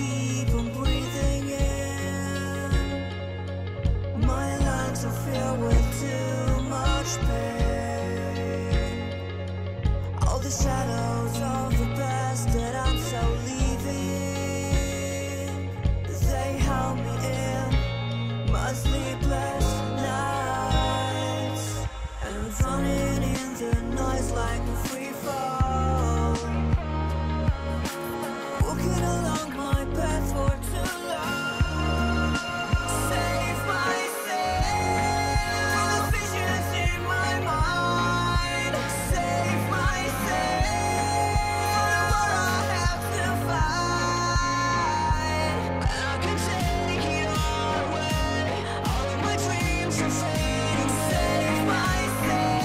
keep on breathing in. My lungs are filled with too much pain. All the shadows of the past that I'm so leaving, they held me in my sleepless nights. And I'm running in the noise like a free fall, walking along my path for too long. Save myself from the visions in my mind. Save myself from what I have to fight. And I can take it all away. All of my dreams are fading. Save myself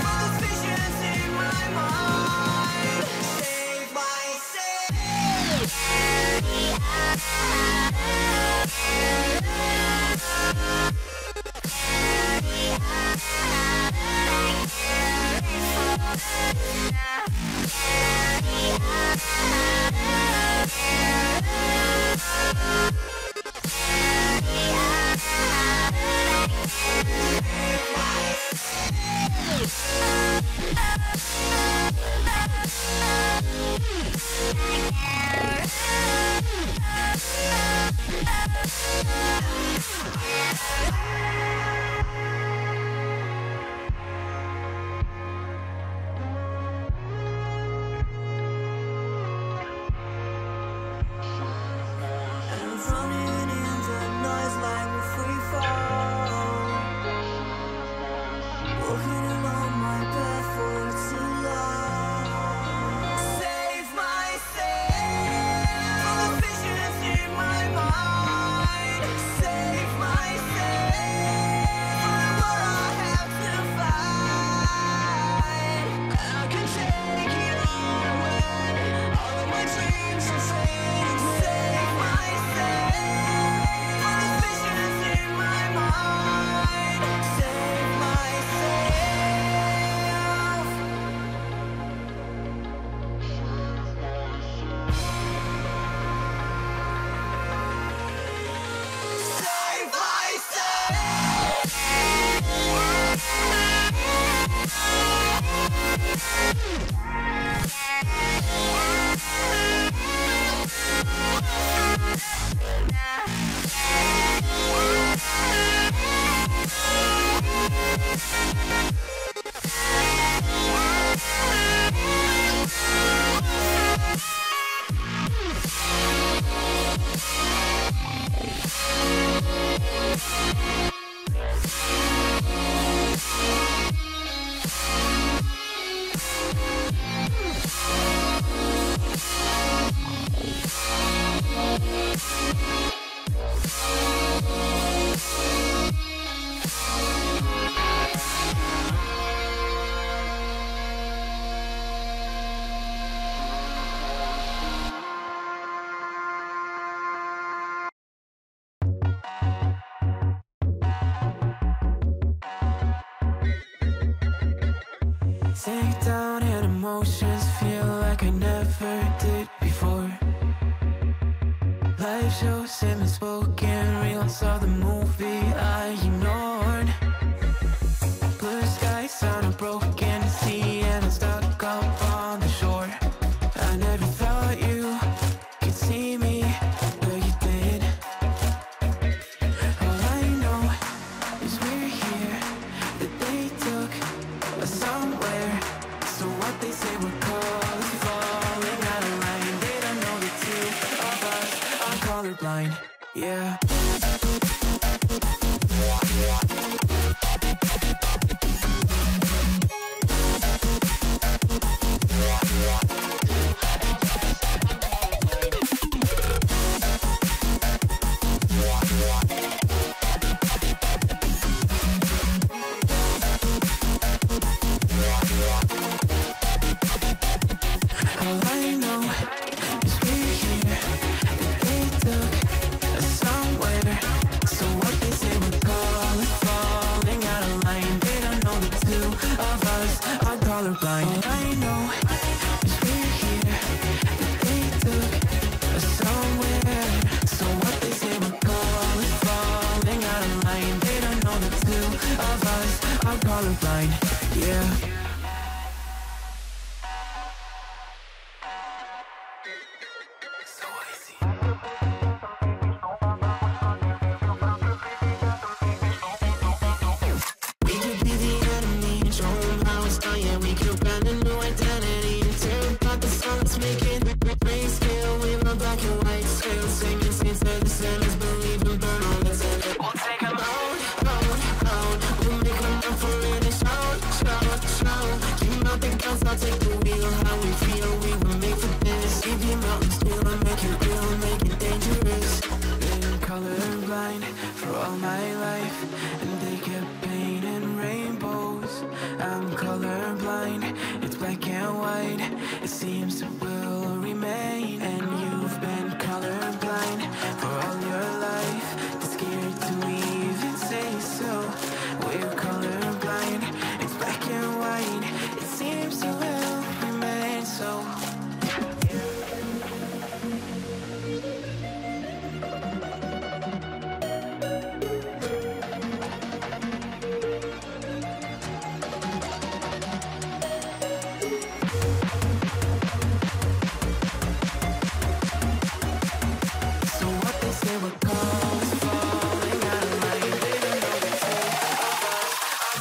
from the visions in my mind. Save myself. And I'm running in the noise like a free fall, walking along my path for too long. Save myself from the visions in my mind. Save myself from what I have to fight. And I can take it all away. All of my dreams are fading. Save myself from the visions in my mind. Save myself. Save Take down and emotions feel like I never did before. Life shows him spoken, reels of the movie I ignored. Blue skies sound a broken sea and I'm stuck up on the shore. I never thought you could see me, but you did. All I know is we're here, that they took us somewhere. So what they say we're called is falling out of line. They don't know the two of us are colorblind, yeah. All I know is we're here, that they took us somewhere. So what they say we're called is falling out of line. They don't know the two of us are colorblind. All I know is we're here, that they took us somewhere. colorblind, yeah. So easy. We could be the enemy and show them how it's done, yeah. We could brand a new identity and tear apart the songs, make it grayscale with my black and white scale, singing saints to the sinners, believe and burn all that's in it. We'll take them out, we'll make them up for it and shout. Keep out the guns, I'll take the wheel, how we feel, we were made for this. Keep your mountains still and make it real, make it dangerous. Been colorblind for all my life, and they kept painting rainbows. I'm colorblind, it's black and white, it seems it will remain. And you've been colorblind for all your life, too scared to even say so. We're colorblind, it's black and white, it seems it will remain so.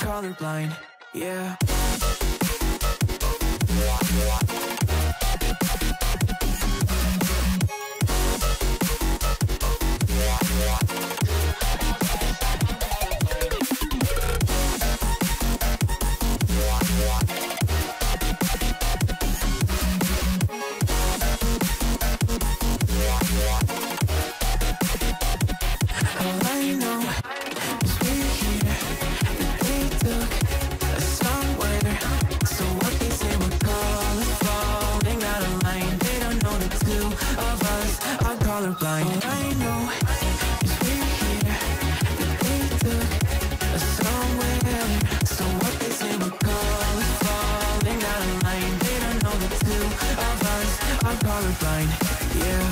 Colorblind, yeah. All I know is we're here, that they took us somewhere. So what they say we're falling out of line. They don't know the two of us are colorblind. All I know is we're here, that they took us somewhere. So what they say we're falling out of line. They don't know the two of us are colorblind, yeah.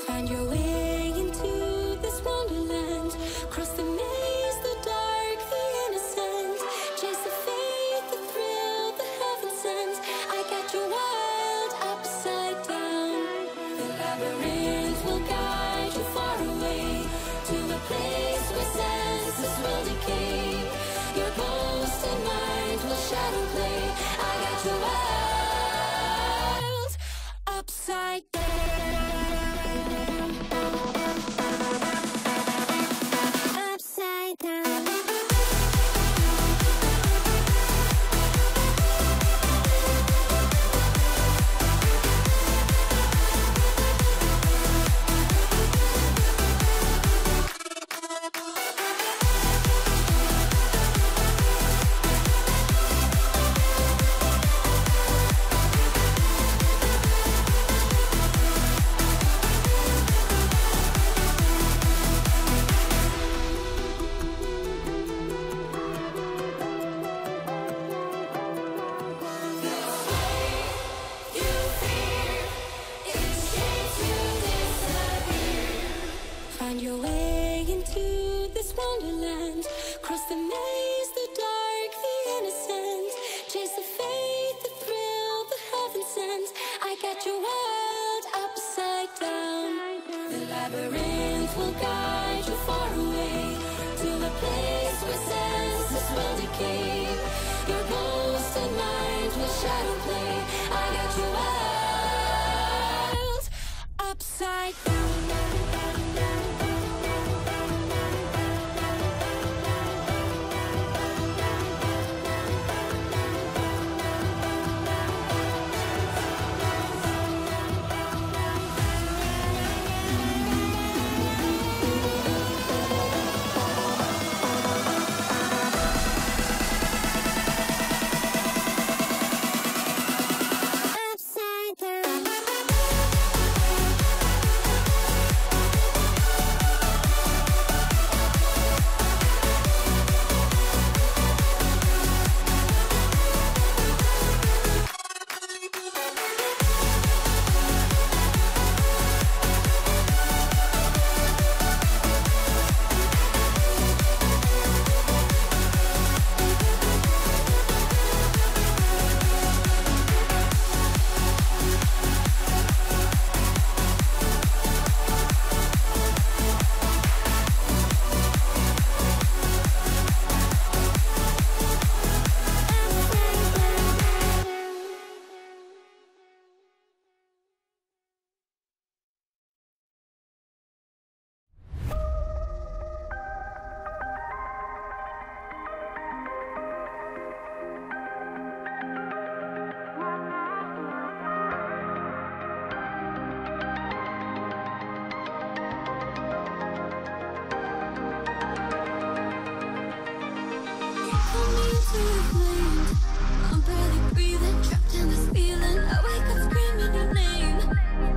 Find your way into this wonderland. Cross the maze, the dark, the innocent. Chase the faith, the thrill, the heaven sent. I got you wild upside down. The labyrinth will guide you far away to a place where senses will decay. Your ghost and mind will shadow play. I got you wild upside down. Find your way into this wonderland. Cross the maze, the dark, the innocent. Chase the faith, the thrill, the heaven sent. I got you wild upside down. The labyrinth will guide you far away to the place where senses will decay. Your ghost and mind will shadow play. I got you wild upside down. pull me into your flame. I'm barely breathing, trapped in this feeling. I wake up screaming your name,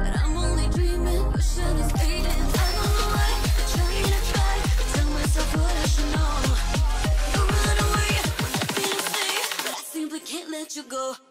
but I'm only dreaming. Ocean is fading. I don't know why I'm trying to fight. Tell myself what I should know. You run away when I feel safe, but I simply can't let you go.